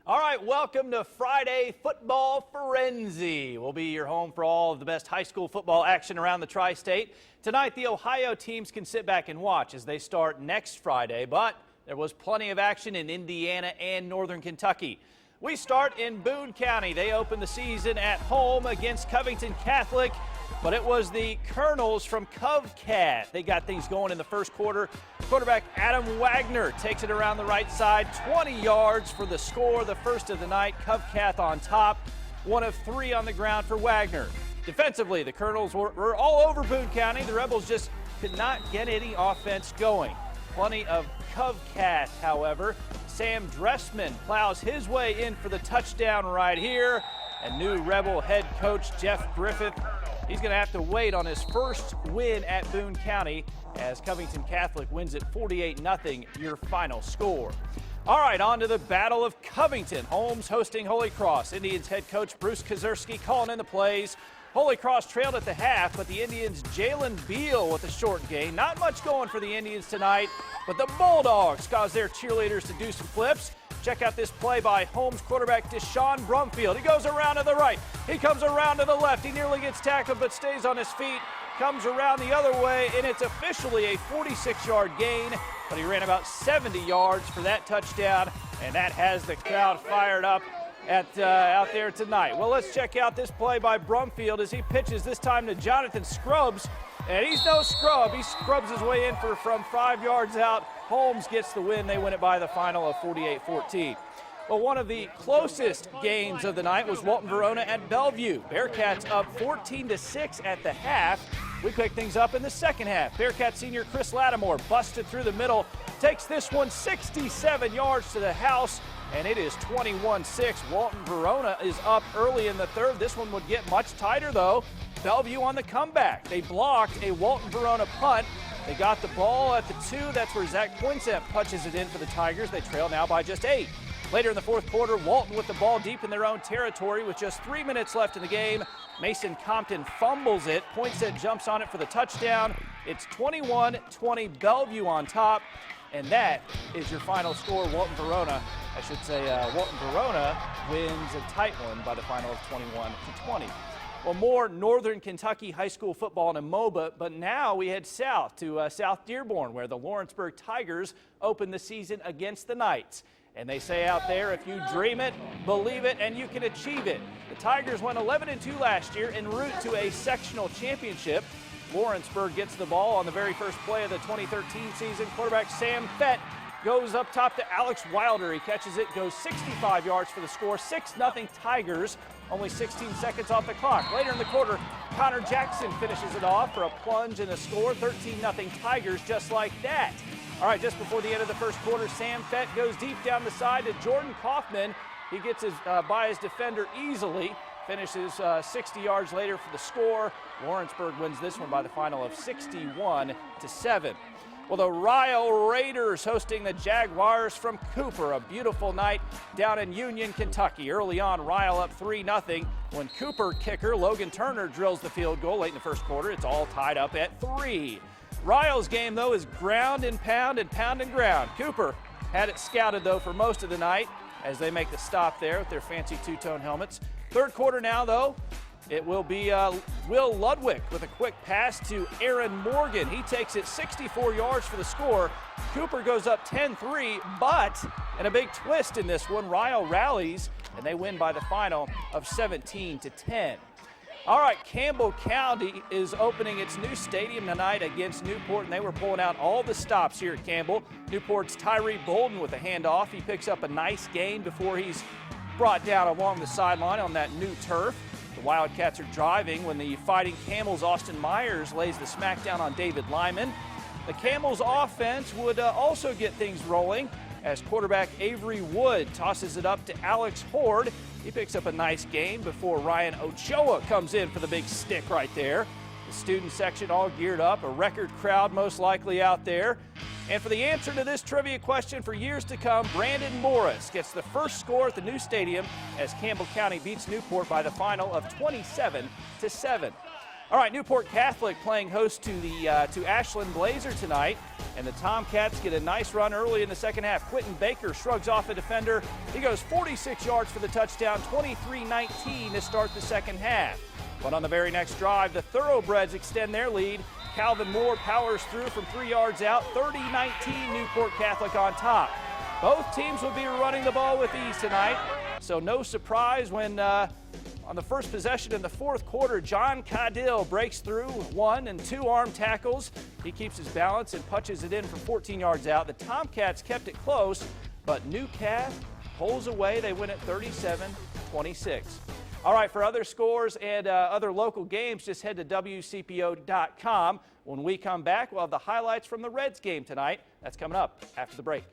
All right, welcome to Friday Football Frenzy. We'll be your home for all of the best high school football action around the tri-state. Tonight, the Ohio teams can sit back and watch as they start next Friday, but there was plenty of action in Indiana and Northern Kentucky. We start in Boone County. They opened the season at home against Covington Catholic, but it was the Colonels from Covcat. They got things going in the first quarter. Quarterback Adam Wagner takes it around the right side, 20 yards for the score, the first of the night. Covcat on top, one of three on the ground for Wagner. Defensively, the Colonels were all over Boone County. The Rebels just could not get any offense going. Plenty of Covcat, however. Sam Dressman plows his way in for the touchdown right here. And new Rebel head coach Jeff Griffith, he's going to have to wait on his first win at Boone County as Covington Catholic wins it 48-0, your final score. All right, on to the Battle of Covington. Holmes hosting Holy Cross. Indians head coach Bruce Kazurski calling in the plays. Holy Cross trailed at the half, but the Indians' Jalen Beal with a short gain. Not much going for the Indians tonight, but the Bulldogs cause their cheerleaders to do some flips. Check out this play by Holmes quarterback Deshaun Brumfield. He goes around to the right. He comes around to the left. He nearly gets tackled but stays on his feet. Comes around the other way, and it's officially a 46-yard gain, but he ran about 70 yards for that touchdown, and that has the crowd fired up out there tonight. Well, let's check out this play by Brumfield as he pitches this time to Jonathan Scrubs, and he's no scrub. He scrubs his way in from 5 yards out. Holmes gets the win. They win it by the final of 48-14. Well, one of the closest games of the night was WaltonVerona at Bellevue. Bearcats up 14-6 at the half. We pick things up in the second half. Bearcat senior Chris Lattimore busted through the middle, takes this one 67 yards to the house, and it is 21-6. WaltonVerona is up early in the third. This one would get much tighter, though. Bellevue on the comeback. They blocked a WaltonVerona punt. They got the ball at the 2. That's where Zach Poinsett punches it in for the Tigers. They trail now by just 8. Later in the fourth quarter, Walton with the ball deep in their own territory with just 3 minutes left in the game. Mason Compton fumbles it. Poinsett jumps on it for the touchdown. It's 21-20, Bellevue on top. And that is your final score. WaltonVerona, I should say, WaltonVerona wins a tight one by the final of 21-20. Well, more Northern Kentucky high school football in a MOBA, but now we head south to South Dearborn, where the Lawrenceburg Tigers open the season against the Knights. And they say out there, if you dream it, believe it, and you can achieve it. The Tigers went 11-2 last year en route to a sectional championship. Lawrenceburg gets the ball on the very first play of the 2013 season. Quarterback Sam Fett goes up top to Alex Wilder. He catches it, goes 65 yards for the score. 6-0 Tigers, only 16 seconds off the clock. Later in the quarter, Connor Jackson finishes it off for a plunge and a score. 13-0 Tigers, just like that. All right, just before the end of the first quarter, Sam Fett goes deep down the side to Jordan Kaufman. He gets by his defender easily, finishes 60 yards later for the score. Lawrenceburg wins this one by the final of 61-7. Well, the Ryle Raiders hosting the Jaguars from Cooper. A beautiful night down in Union, Kentucky. Early on, Ryle up 3-0. When Cooper kicker Logan Turner drills the field goal late in the first quarter, it's all tied up at 3. Ryle's game, though, is ground and pound and ground. Cooper had it scouted, though, for most of the night as they make the stop there with their fancy two-tone helmets. Third quarter now, though, it will be Will Ludwig with a quick pass to Aaron Morgan. He takes it 64 yards for the score. Cooper goes up 10-3, but in a big twist in this one, Ryle rallies, and they win by the final of 17-10. All right, Campbell County is opening its new stadium tonight against Newport, and they were pulling out all the stops here at Campbell. Newport's Tyree Bolden with a handoff. He picks up a nice gain before he's brought down along the sideline on that new turf. The Wildcats are driving when the Fighting Camels' Austin Myers lays the smackdown on David Lyman. The Camels' offense would also get things rolling as quarterback Avery Wood tosses it up to Alex Horde. He picks up a nice gain before Ryan Ochoa comes in for the big stick right there. The student section all geared up, a record crowd most likely out there. And for the answer to this trivia question for years to come, Brandon Morris gets the first score at the new stadium as Campbell County beats Newport by the final of 27-7. All right, Newport Catholic playing host to Ashland Blazer tonight, and the Tomcats get a nice run early in the second half. Quentin Baker shrugs off a defender. He goes 46 yards for the touchdown, 23-19 to start the second half. But on the very next drive, the Thoroughbreds extend their lead. Calvin Moore powers through from 3 yards out, 30-19 Newport Catholic on top. Both teams will be running the ball with ease tonight, so no surprise when on the first possession in the fourth quarter, John Cadill breaks through 1 and 2 arm tackles. He keeps his balance and punches it in from 14 yards out. The Tomcats kept it close, but Newcath pulls away. They win it 37-26. All right, for other scores and other local games, just head to WCPO.com. When we come back, we'll have the highlights from the Reds game tonight. That's coming up after the break.